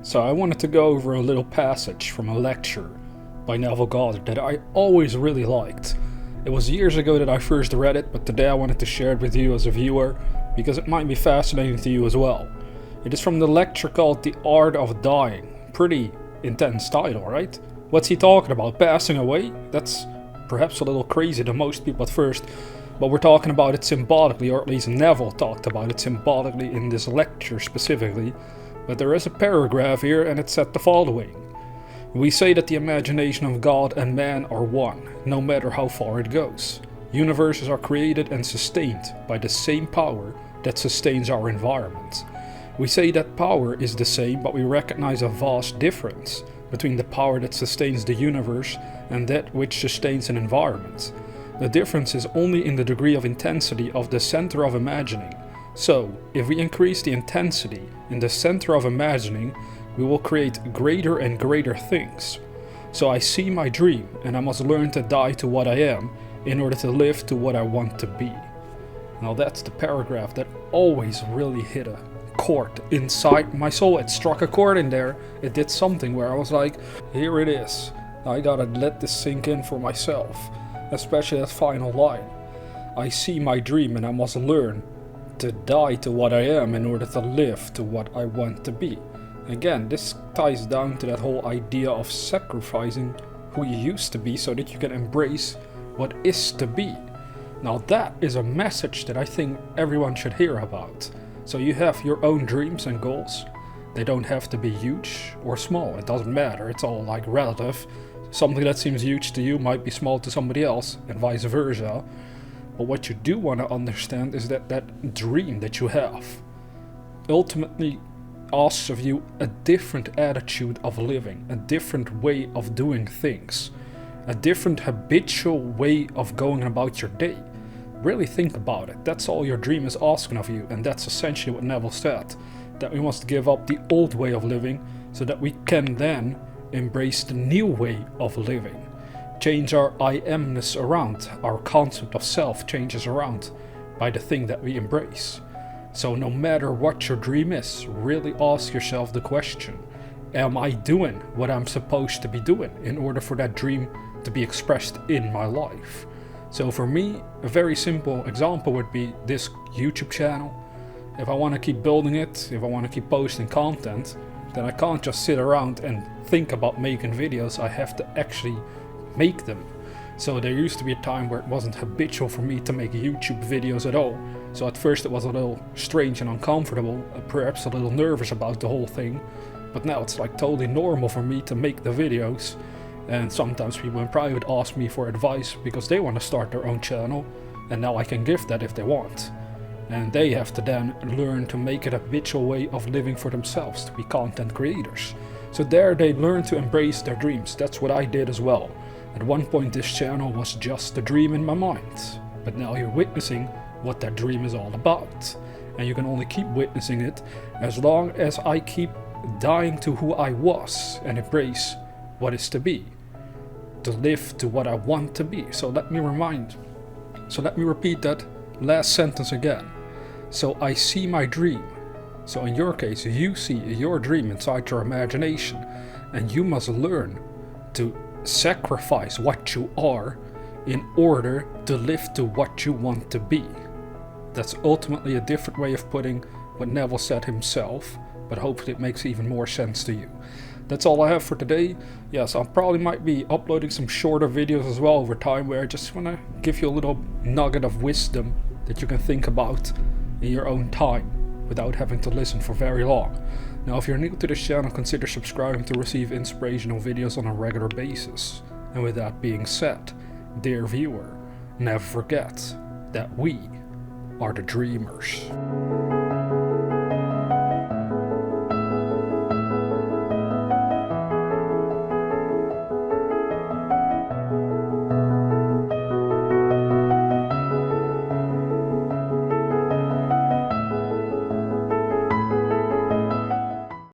So I wanted to go over a little passage from a lecture by Neville Goddard that I always really liked. It was years ago that I first read it, but today I wanted to share it with you as a viewer because it might be fascinating to you as well. It is from the lecture called The Art of Dying. Pretty intense title, right? What's he talking about? Passing away? That's perhaps a little crazy to most people at first, but we're talking about it symbolically, or at least Neville talked about it symbolically in this lecture specifically. But there is a paragraph here and it said the following. We say that the imagination of God and man are one, no matter how far it goes. Universes are created and sustained by the same power that sustains our environment. We say that power is the same, but we recognize a vast difference between the power that sustains the universe and that which sustains an environment. The difference is only in the degree of intensity of the center of imagining. So, if we increase the intensity in the center of imagining, we will create greater and greater things. So I see my dream, and I must learn to die to what I am in order to live to what I want to be. Now that's the paragraph that always really hit a chord inside my soul. It struck a chord in there. It did something where I was like, here it is. I gotta let this sink in for myself. Especially that final line. I see my dream and I must learn to die to what I am in order to live to what I want to be. Again, this ties down to that whole idea of sacrificing who you used to be so that you can embrace what is to be. Now that is a message that I think everyone should hear about. So you have your own dreams and goals. They don't have to be huge or small, it doesn't matter, it's all like relative. Something that seems huge to you might be small to somebody else, and vice versa. But what you do want to understand is that that dream that you have ultimately asks of you a different attitude of living, a different way of doing things, a different habitual way of going about your day. Really think about it. That's all your dream is asking of you, and that's essentially what Neville said, that we must give up the old way of living so that we can then embrace the new way of living. Change our I amness around, our concept of self changes around by the thing that we embrace. So no matter what your dream is, really ask yourself the question, am I doing what I'm supposed to be doing in order for that dream to be expressed in my life? So for me, a very simple example would be this YouTube channel. If I want to keep building it, if I want to keep posting content, then I can't just sit around and think about making videos. I have to actually make them. So there used to be a time where it wasn't habitual for me to make YouTube videos at all. So at first it was a little strange and uncomfortable, perhaps a little nervous about the whole thing. But now it's like totally normal for me to make the videos. And sometimes people in private ask me for advice because they want to start their own channel. And now I can give that if they want. And they have to then learn to make it a habitual way of living for themselves, to be content creators. So there they learn to embrace their dreams. That's what I did as well. At one point this channel was just a dream in my mind. But now you're witnessing what that dream is all about. And you can only keep witnessing it as long as I keep dying to who I was and embrace what is to be. To live to what I want to be. So let me repeat that last sentence again. So I see my dream. So in your case, you see your dream inside your imagination, and you must learn to sacrifice what you are in order to live to what you want to be. That's ultimately a different way of putting what Neville said himself, but hopefully it makes even more sense to you. That's all I have for today. Yes, I probably might be uploading some shorter videos as well over time, where I just want to give you a little nugget of wisdom that you can think about in your own time without having to listen for very long. Now, if you're new to this channel, consider subscribing to receive inspirational videos on a regular basis. And with that being said, dear viewer, never forget that we are the dreamers.